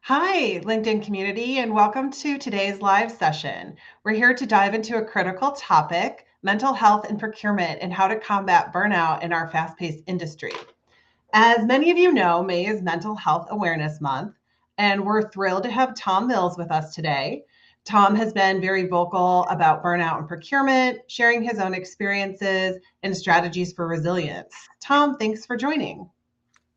Hi, LinkedIn community, and welcome to today's live session. We're here to dive into a critical topic, mental health and procurement, and how to combat burnout in our fast-paced industry. As many of you know, May is Mental Health Awareness Month, and we're thrilled to have Tom Mills with us today. Tom has been very vocal about burnout and procurement, sharing his own experiences and strategies for resilience. Tom, thanks for joining.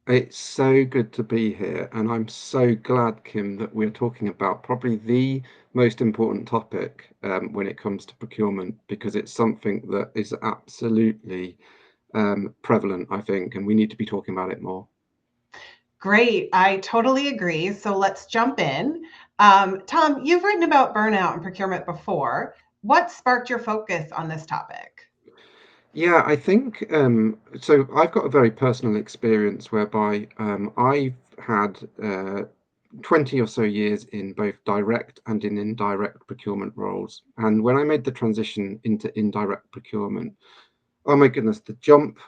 It's so good to be here, and I'm so glad, Kim, that we're talking about probably the most important topic when it comes to procurement, because it's something that is absolutely prevalent, I think, and we need to be talking about it more. Great. I totally agree. So let's jump in. Tom, you've written about burnout and procurement before. What sparked your focus on this topic? Yeah, I think so. I've got a very personal experience whereby I've had 20 or so years in both direct and in indirect procurement roles. And when I made the transition into indirect procurement, oh my goodness, the jump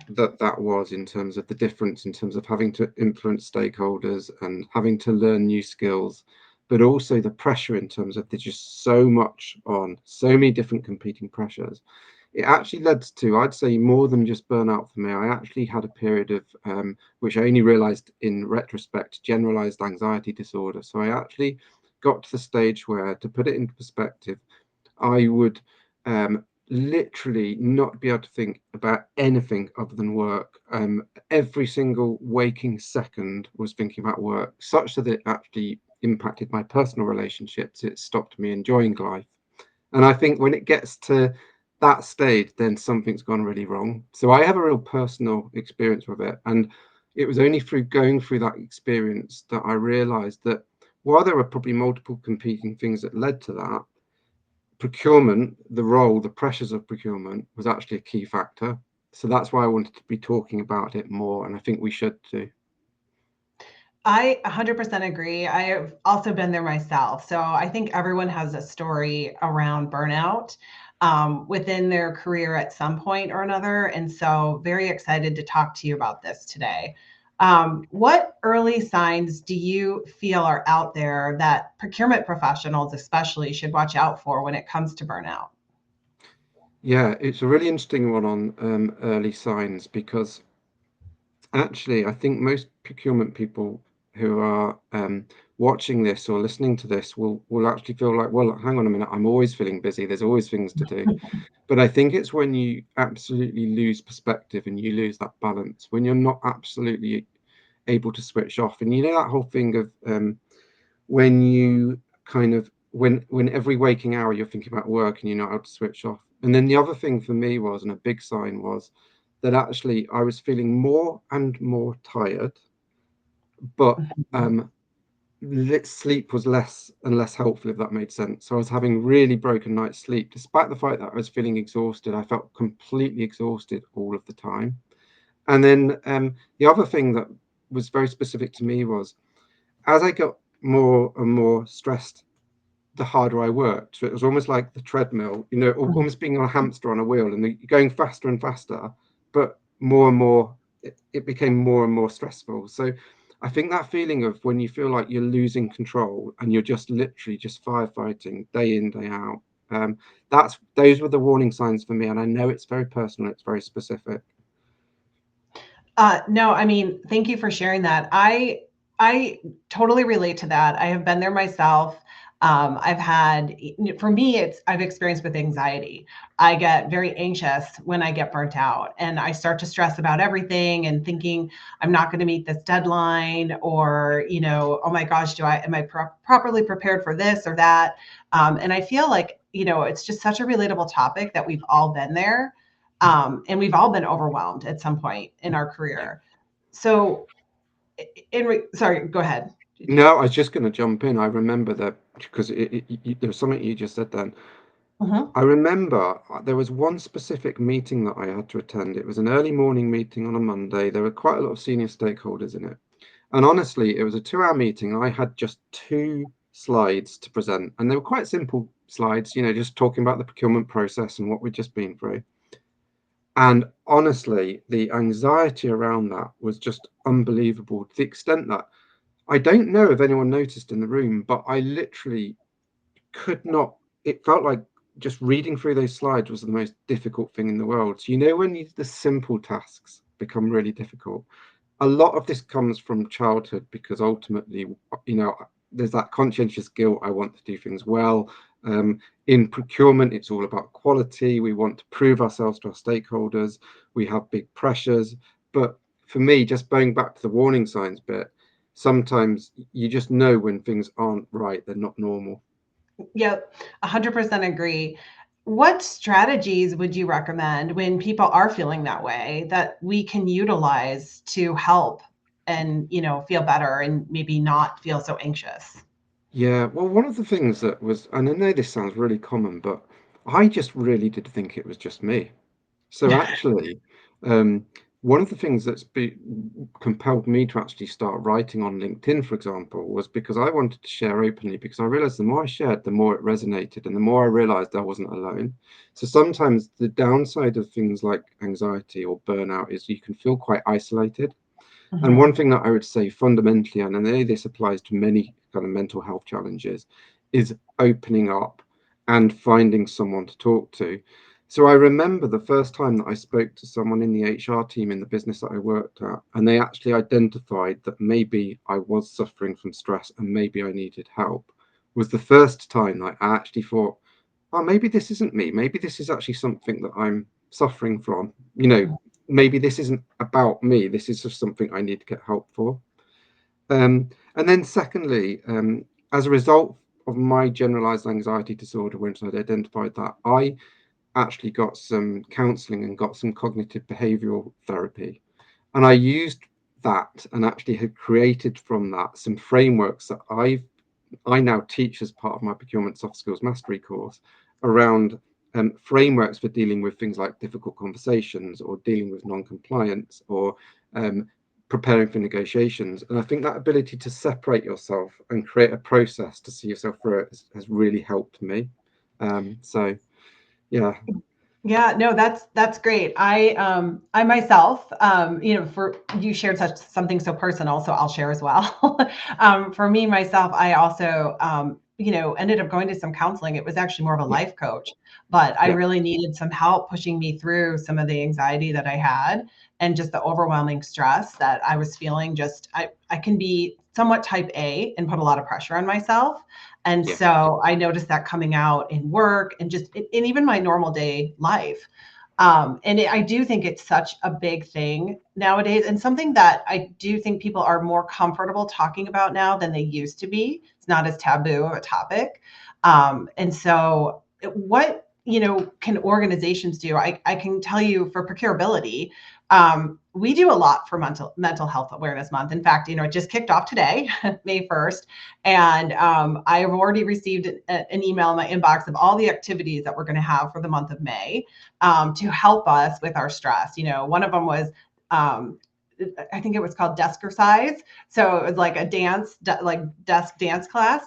that was in terms of the difference, in terms of having to influence stakeholders and having to learn new skills, but also the pressure in terms of there's just so much on, so many different competing pressures. It actually led to, I'd say, more than just burnout for me. I actually had a period of, which I only realized in retrospect, generalized anxiety disorder. So I actually got to the stage where, to put it into perspective, I would literally not be able to think about anything other than work. Every single waking second was thinking about work, such that it actually impacted my personal relationships. It stopped me enjoying life. And I think when it gets to that stage, then something's gone really wrong. So I have a real personal experience with it. And it was only through going through that experience that I realized that while there were probably multiple competing things that led to that, procurement, the role, the pressures of procurement was actually a key factor. So that's why I wanted to be talking about it more, and I think we should do. I 100% agree. I have also been there myself. So I think everyone has a story around burnout within their career at some point or another. And so, very excited to talk to you about this today. What early signs do you feel are out there that procurement professionals, especially, should watch out for when it comes to burnout? Yeah, it's a really interesting one on early signs because actually, I think most procurement people who are watching this or listening to this will actually feel like, well, hang on a minute, I'm always feeling busy. There's always things to do. But I think it's when you absolutely lose perspective and you lose that balance, when you're not absolutely able to switch off. And you know that whole thing of when you kind of when every waking hour you're thinking about work and you're not able to switch off. And then the other thing for me was, and a big sign was, that actually I was feeling more and more tired, but um, sleep was less and less helpful, if that made sense. So I was having really broken night's sleep, despite the fact that I was feeling exhausted. I felt completely exhausted all of the time. And then the other thing that was very specific to me was, as I got more and more stressed, the harder I worked. So it was almost like the treadmill, almost being a hamster on a wheel, and you're going faster and faster, but more and more, it became more and more stressful. So I think that feeling of when you feel like you're losing control and you're just literally just firefighting day in, day out, those were the warning signs for me. And I know it's very personal, it's very specific. No, I mean, thank you for sharing that. I totally relate to that. I have been there myself. I've had, for me, I've experienced with anxiety. I get very anxious when I get burnt out, and I start to stress about everything and thinking I'm not going to meet this deadline, or oh my gosh, am I properly prepared for this or that? And I feel like it's just such a relatable topic that we've all been there. And we've all been overwhelmed at some point in our career. So, sorry, go ahead. No, I was just going to jump in. I remember that because there was something you just said then. Mhm. I remember there was one specific meeting that I had to attend. It was an early morning meeting on a Monday. There were quite a lot of senior stakeholders in it. And honestly, it was a 2 hour meeting. I had just two slides to present, and they were quite simple slides, just talking about the procurement process and what we'd just been through. And honestly, the anxiety around that was just unbelievable, to the extent that I don't know if anyone noticed in the room, but I literally could not. It felt like just reading through those slides was the most difficult thing in the world. So, when the simple tasks become really difficult, a lot of this comes from childhood because ultimately, you know, there's that conscientious guilt. I want to do things well. In procurement, it's all about quality. We want to prove ourselves to our stakeholders. We have big pressures. But for me, just going back to the warning signs bit, sometimes you just know when things aren't right, they're not normal. Yep, 100% agree. What strategies would you recommend when people are feeling that way that we can utilize to help and, feel better and maybe not feel so anxious? Yeah, well, one of the things that was, and I know this sounds really common, but I just really did think it was just me. So actually, um, one of the things compelled me to actually start writing on LinkedIn, for example, was because I wanted to share openly because I realized the more I shared, the more it resonated, and the more I realized I wasn't alone. So sometimes the downside of things like anxiety or burnout is you can feel quite isolated. And Mhm. one thing that I would say fundamentally, and I know this applies to many kind of mental health challenges, is opening up and finding someone to talk to. So I remember the first time that I spoke to someone in the HR team in the business that I worked at, and they actually identified that maybe I was suffering from stress and maybe I needed help, was the first time that I actually thought, oh, maybe this isn't me. Maybe this is actually something that I'm suffering from. Maybe this isn't about me. This is just something I need to get help for. And then, secondly, as a result of my generalized anxiety disorder, once I'd identified that, I actually got some counseling and got some cognitive behavioral therapy. And I used that and actually had created from that some frameworks that I now teach as part of my procurement soft skills mastery course around frameworks for dealing with things like difficult conversations or dealing with non-compliance or um, preparing for negotiations. And I think that ability to separate yourself and create a process to see yourself through it has really helped me. So yeah, Yeah, no, that's great. I myself, for you shared something so personal, so I'll share as well. For me myself, I also ended up going to some counseling. It was actually more of a yeah, life coach, but I yeah, really needed some help pushing me through some of the anxiety that I had and just the overwhelming stress that I was feeling. Just I can be somewhat type A and put a lot of pressure on myself. And yeah, so I noticed that coming out in work and just in even my normal day life. I do think it's such a big thing nowadays, and something that I do think people are more comfortable talking about now than they used to be. It's not as taboo of a topic. And so, what can organizations do? I can tell you for procurability, we do a lot for mental health awareness month. In fact, it just kicked off today, May 1st, and I have already received an email in my inbox of all the activities that we're going to have for the month of May to help us with our stress. One of them was, I think it was called Deskercise. So it was like a like desk dance class.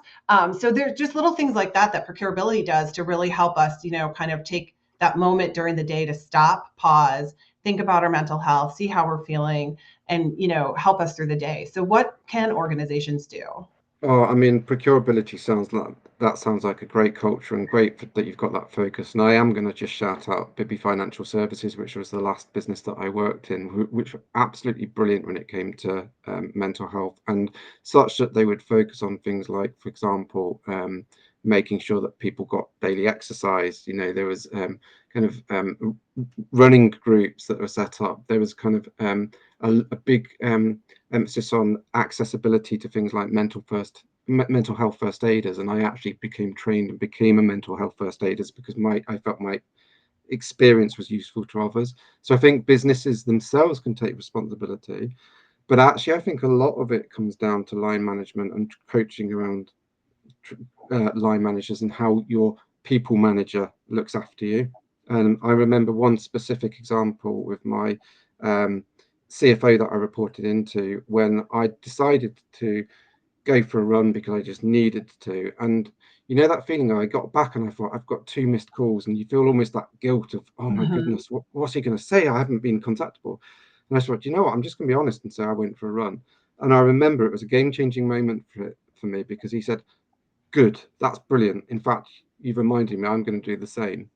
So there's just little things like that procurability does to really help us, kind of take that moment during the day to stop, pause, think about our mental health, see how we're feeling, and help us through the day. So what can organizations do? Oh, I mean, procurability sounds like a great culture and that you've got that focus. And I am going to just shout out Bibby Financial Services, which was the last business that I worked in, which were absolutely brilliant when it came to mental health and such that they would focus on things like, for example, making sure that people got daily exercise. There was kind of running groups that were set up. There was kind of a big emphasis on accessibility to things like mental health first aiders, and I actually became trained and became a mental health first aiders because I felt my experience was useful to others. So I think businesses themselves can take responsibility, but actually I think a lot of it comes down to line management and coaching around line managers and how your people manager looks after you. And I remember one specific example with my CFO that I reported into when I decided to go for a run because I just needed to. And that feeling I got back and I thought, I've got two missed calls, and you feel almost that guilt of, oh my Mhm. goodness, what's he going to say? I haven't been contactable. And I thought, you know what, I'm just going to be honest and say I went for a run. And I remember it was a game-changing moment for me, because he said, good, that's brilliant. In fact, you've reminded me I'm going to do the same.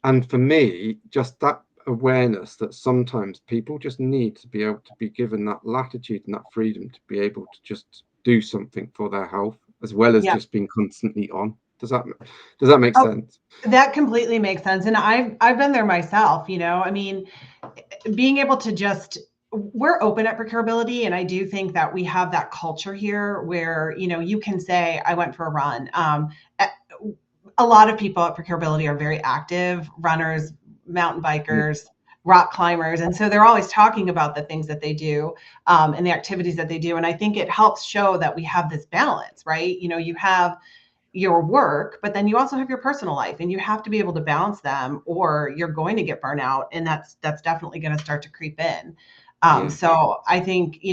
And for me, just that awareness that sometimes people just need to be able to be given that latitude and that freedom to be able to just do something for their health, as well as Yeah. just being constantly on. Does that make Oh, sense? that completely makes sense. And I've been there myself, I mean, being able to just, we're open at Procurability, and I do think that we have that culture here where, you can say, I went for a run. A lot of people at Procurability are very active runners, mountain bikers, rock climbers. And so they're always talking about the things that they do, and the activities that they do. And I think it helps show that we have this balance, right? You have your work, but then you also have your personal life, and you have to be able to balance them, or you're going to get burnout, and that's definitely going to start to creep in. Yeah, So I think,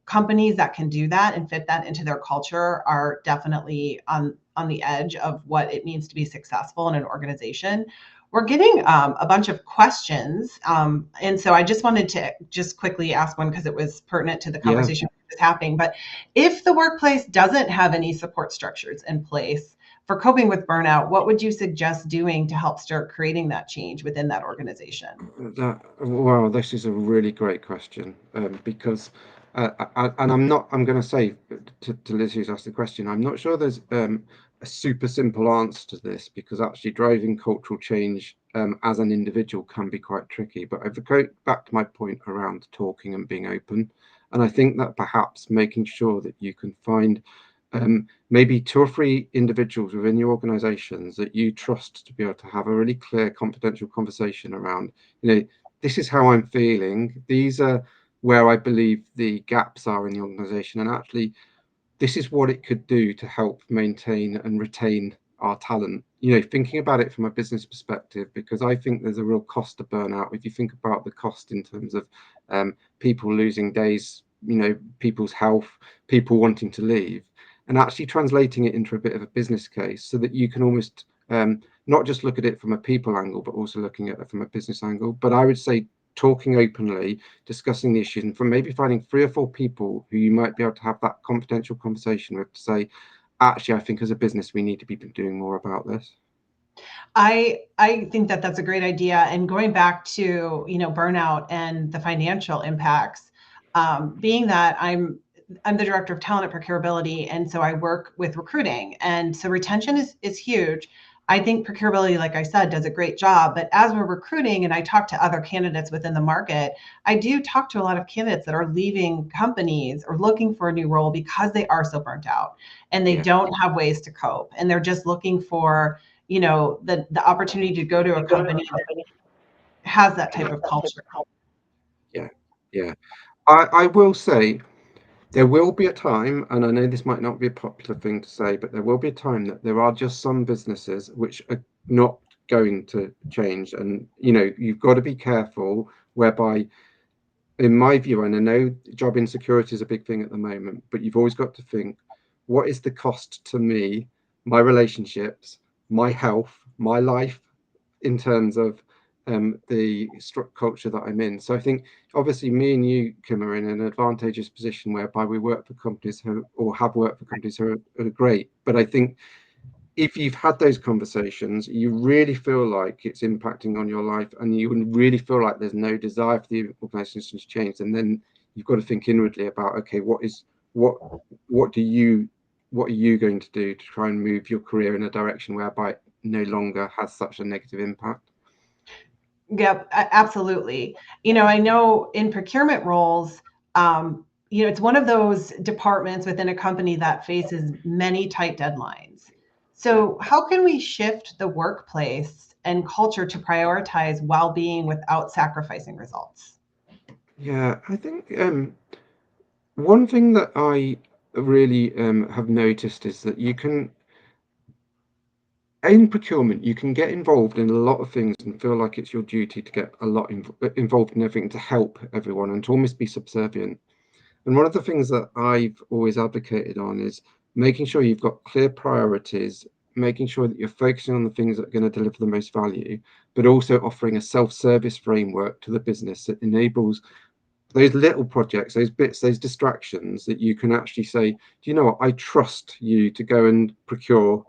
companies that can do that and fit that into their culture are definitely on the edge of what it means to be successful in an organization. We're getting a bunch of questions, and so I just wanted to just quickly ask one because it was pertinent to the yeah. conversation that's happening. But if the workplace doesn't have any support structures in place for coping with burnout, what would you suggest doing to help start creating that change within that organization? Wow, this is a really great question, because, and I'm going to say to Liz, who's asked the question, I'm not sure there's a super simple answer to this, because actually driving cultural change as an individual can be quite tricky. But I've go back to my point around talking and being open, and I think that perhaps making sure that you can find maybe two or three individuals within your organizations that you trust to be able to have a really clear, confidential conversation around, this is how I'm feeling. These are where I believe the gaps are in the organization. And actually, this is what it could do to help maintain and retain our talent. Thinking about it from a business perspective, because I think there's a real cost to burnout. If you think about the cost in terms of people losing days, people's health, people wanting to leave, and actually translating it into a bit of a business case so that you can almost not just look at it from a people angle, but also looking at it from a business angle. But I would say talking openly, discussing the issues, and from maybe finding 3 or 4 people who you might be able to have that confidential conversation with, to say, actually, I think as a business, we need to be doing more about this. I think that that's a great idea. And going back to, burnout and the financial impacts, being that I'm the director of talent at Procurability, and so I work with recruiting, and so retention is huge. I think Procurability, like I said, does a great job. But as we're recruiting and I talk to other candidates within the market, I do talk to a lot of candidates that are leaving companies or looking for a new role because they are so burnt out and they Yeah, don't have ways to cope. And they're just looking for, the opportunity to go to a company that has that type of culture. yeah, yeah. I will say there will be a time, and I know this might not be a popular thing to say, but there will be a time that there are just some businesses which are not going to change. And, you've got to be careful, whereby, in my view, and I know job insecurity is a big thing at the moment, but you've always got to think, what is the cost to me, my relationships, my health, my life, in terms of the culture that I'm in. So I think, obviously, me and you, Kim, are in an advantageous position whereby we work for companies who, or have worked for companies who are great. But I think if you've had those conversations, you really feel like it's impacting on your life, and you really feel like there's no desire for the organization to change, and then you've got to think inwardly about, okay, what what do you what are you going to do to try and move your career in a direction whereby it no longer has such a negative impact? Yep, absolutely. I know in procurement roles, it's one of those departments within a company that faces many tight deadlines. Yeah. So, how can we shift the workplace and culture to prioritize well-being without sacrificing results? Yeah, I think one thing that I really have noticed is that you can, in procurement, you can get involved in a lot of things and feel like it's your duty to get a lot involved in everything to help everyone and to almost be subservient. And one of the things that I've always advocated on is making sure you've got clear priorities, making sure that you're focusing on the things that are going to deliver the most value, but also offering a self-service framework to the business that enables those little projects, those bits, those distractions that you can actually say, do you know what, I trust you to go and procure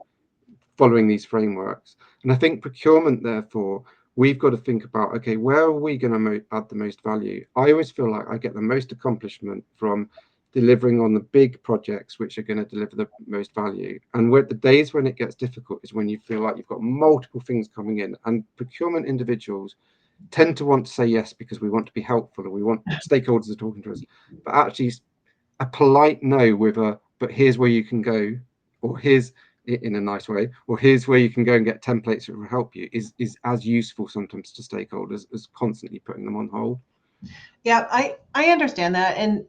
following these frameworks. And I think procurement, therefore, we've got to think about, okay, where are we going to add the most value? I always feel like I get the most accomplishment from delivering on the big projects which are going to deliver the most value. And where the days when it gets difficult is when you feel like you've got multiple things coming in, and procurement individuals tend to want to say yes because we want to be helpful and we want stakeholders are talking to us, but actually a polite no with a but here's where you can go, or here's in a nice way, or here's where you can go and get templates that will help you is as useful sometimes to stakeholders as constantly putting them on hold. Yeah, I understand that. And,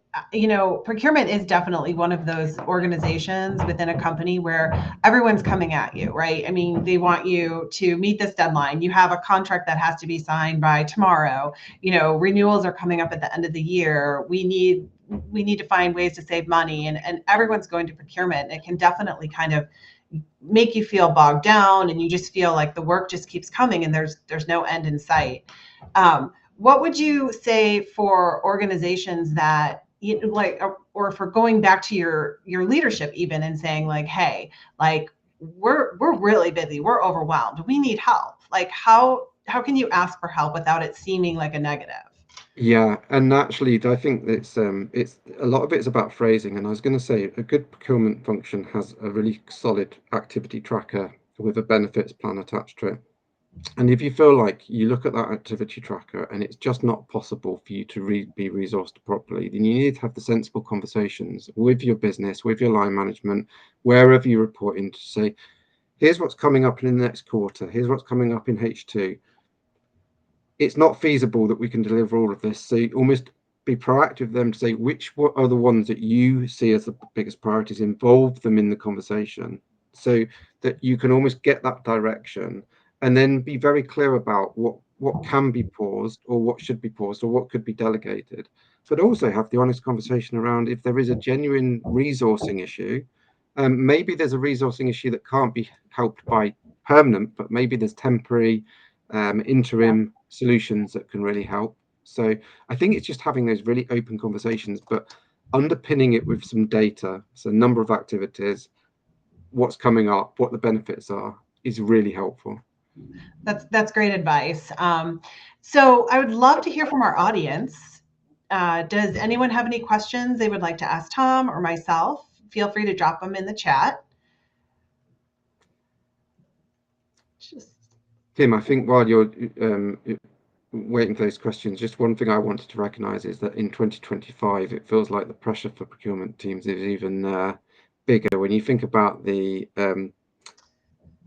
procurement is definitely one of those organizations within a company where everyone's coming at you, right? I mean, they want you to meet this deadline. You have a contract that has to be signed by tomorrow. Renewals are coming up at the end of the year. We need to find ways to save money, and everyone's going to procurement. It can definitely kind of make you feel bogged down, and you just feel like the work just keeps coming and there's no end in sight. What would you say for organizations that like, or for going back to your leadership even, and saying like, hey, like we're really busy, we're overwhelmed, we need help. Like how can you ask for help without it seeming like a negative? Yeah, and actually, I think it's a lot of it's about phrasing. And I was going to say a good procurement function has a really solid activity tracker with a benefits plan attached to it. And if you feel like you look at that activity tracker and it's just not possible for you to be resourced properly, then you need to have the sensible conversations with your business, with your line management, wherever you report in, to say, here's what's coming up in the next quarter, here's what's coming up in H2. It's not feasible that we can deliver all of this. So you almost be proactive with them to say what are the ones that you see as the biggest priorities, involve them in the conversation so that you can almost get that direction, and then be very clear about what can be paused or what should be paused or what could be delegated. But also have the honest conversation around if there is a genuine resourcing issue. Maybe there's a resourcing issue that can't be helped by permanent, but maybe there's temporary, Yeah. interim solutions that can really help. So I think it's just having those really open conversations, but underpinning it with some data, so number of activities, what's coming up, what the benefits are, is really helpful. That's great advice. So I would love to hear from our audience. Does anyone have any questions they would like to ask Tom or myself? Feel free to drop them in the chat. Just, Tim, I think while you're waiting for those questions, just one thing I wanted to recognise is that in 2025, it feels like the pressure for procurement teams is even bigger. When you think about the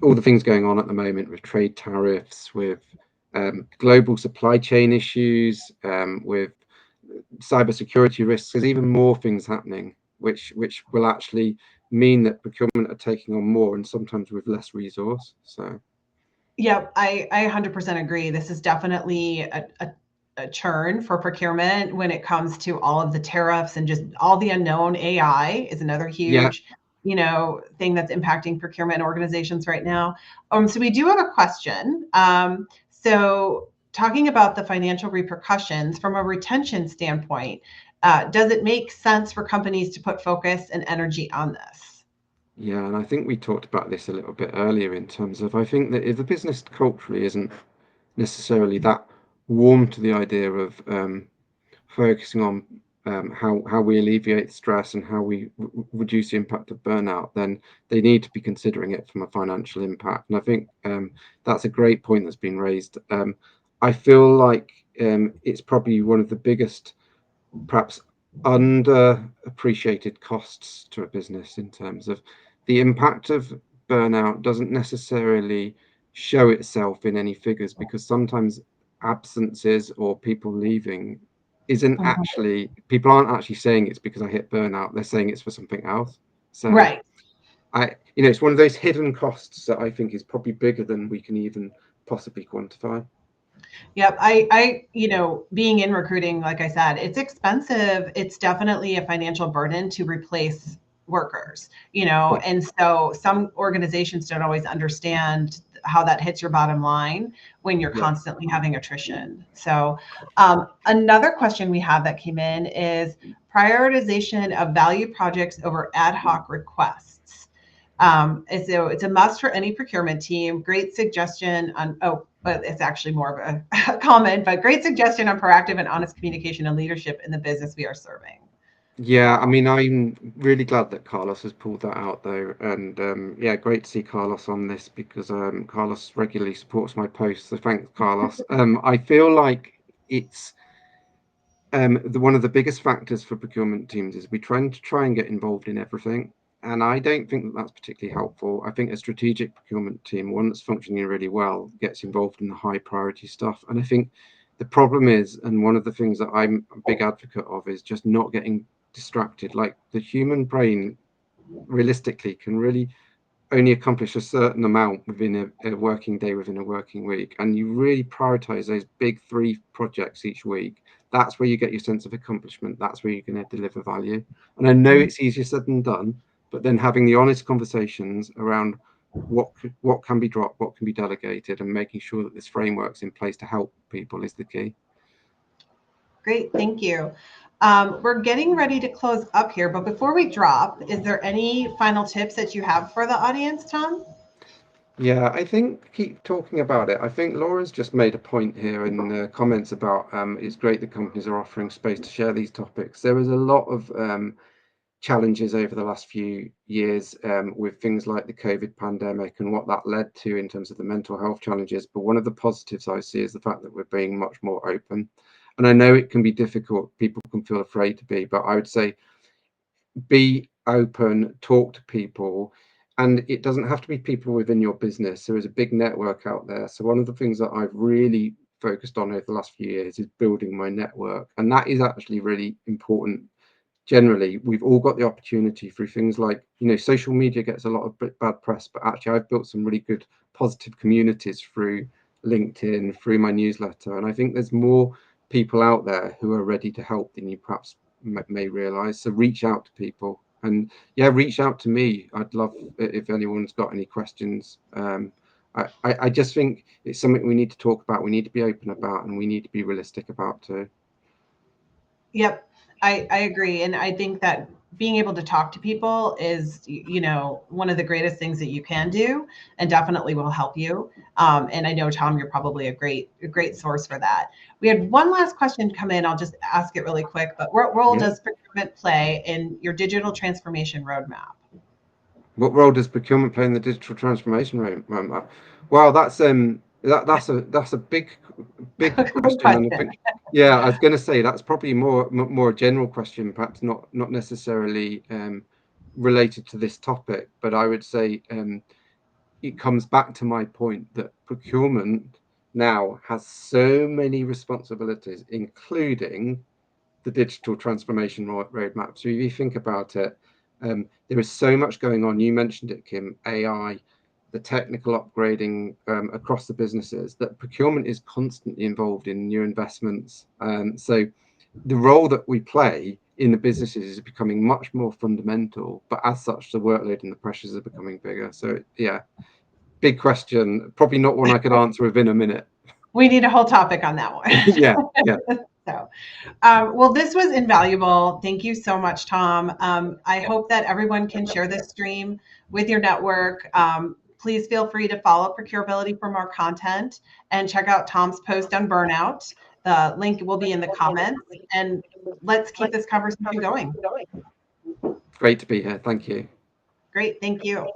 all the things going on at the moment with trade tariffs, with global supply chain issues, with cybersecurity risks, there's even more things happening, which will actually mean that procurement are taking on more and sometimes with less resource. So yeah, I 100% agree. This is definitely a churn for procurement when it comes to all of the tariffs and just all the unknown. AI is another yeah, huge, thing that's impacting procurement organizations right now. So we do have a question. So talking about the financial repercussions from a retention standpoint, does it make sense for companies to put focus and energy on this? yeah, and I think we talked about this a little bit earlier in terms of I think that if the business culturally isn't necessarily that warm to the idea of focusing on how we alleviate stress and how we reduce the impact of burnout, then they need to be considering it from a financial impact. And I think that's a great point that's been raised. I feel like it's probably one of the biggest, perhaps underappreciated costs to a business in terms of the impact of burnout doesn't necessarily show itself in any figures, because sometimes absences or people leaving isn't Mhm. actually, people aren't actually saying it's because I hit burnout, they're saying it's for something else. So Right. it's one of those hidden costs that I think is probably bigger than we can even possibly quantify. Yep. Being in recruiting, like I said, it's expensive. It's definitely a financial burden to replace workers, Yeah, and so some organizations don't always understand how that hits your bottom line when you're Yeah. constantly having attrition. So another question we have that came in is prioritization of value projects over ad hoc requests. So it's a must for any procurement team. Great suggestion on, but it's actually more of a comment, but great suggestion on proactive and honest communication and leadership in the business we are serving. Yeah, I mean, I'm really glad that Carlos has pulled that out though, and yeah, great to see Carlos on this because Carlos regularly supports my posts. So thanks, Carlos. I feel like it's one of the biggest factors for procurement teams is we try and get involved in everything, and I don't think that that's particularly helpful. I think a strategic procurement team, one that's functioning really well, gets involved in the high priority stuff, and I think the problem is, and one of the things that I'm a big advocate of, is just not getting distracted. Like the human brain realistically can really only accomplish a certain amount within a working day, within a working week, and you really prioritize those big 3 projects each week. That's where you get your sense of accomplishment. That's where you're going to deliver value. And I know it's easier said than done, but then having the honest conversations around what can be dropped, what can be delegated, and making sure that this framework's in place to help people is the key. Great, thank you. We're getting ready to close up here, but before we drop, is there any final tips that you have for the audience, Tom? Yeah, I think keep talking about it. I think Laura's just made a point here in the comments about it's great that companies are offering space to share these topics. There was a lot of challenges over the last few years with things like the COVID pandemic and what that led to in terms of the mental health challenges. But one of the positives I see is the fact that we're being much more open. And I know it can be difficult. People can feel afraid to be, but I would say be open, talk to people, and it doesn't have to be people within your business. There is a big network out there. So one of the things that I've really focused on over the last few years is building my network, and that is actually really important. Generally, we've all got the opportunity through things like, social media gets a lot of bad press, but actually I've built some really good positive communities through LinkedIn, through my newsletter, and I think there's more people out there who are ready to help than you perhaps may realize. So reach out to people, and yeah, reach out to me. I'd love if anyone's got any questions. I just think it's something we need to talk about, we need to be open about, and we need to be realistic about too. Yep, I agree. And I think that being able to talk to people is, one of the greatest things that you can do and definitely will help you. And I know, Tom, you're probably a great source for that. We had one last question come in. I'll just ask it really quick, but what role Yeah. does procurement play in your digital transformation roadmap? What role does procurement play in the digital transformation roadmap? Well, that's a big Great question, and I question. think, yeah, I was going to say that's probably more a general question, perhaps not necessarily related to this topic, but I would say it comes back to my point that procurement now has so many responsibilities, including the digital transformation roadmap. So if you think about it, there is so much going on. You mentioned it, Kim, AI, the technical upgrading across the businesses, that procurement is constantly involved in new investments. So the role that we play in the businesses is becoming much more fundamental, but as such, the workload and the pressures are becoming bigger. So yeah, big question, probably not one I could answer within a minute. We need a whole topic on that one. Yeah, yeah. So, well, this was invaluable. Thank you so much, Tom. I hope that everyone can share this stream with your network. Please feel free to follow Procurability for more content and check out Tom's post on burnout. The link will be in the comments. And let's keep this conversation going. Great to be here. Thank you. Great. Thank you.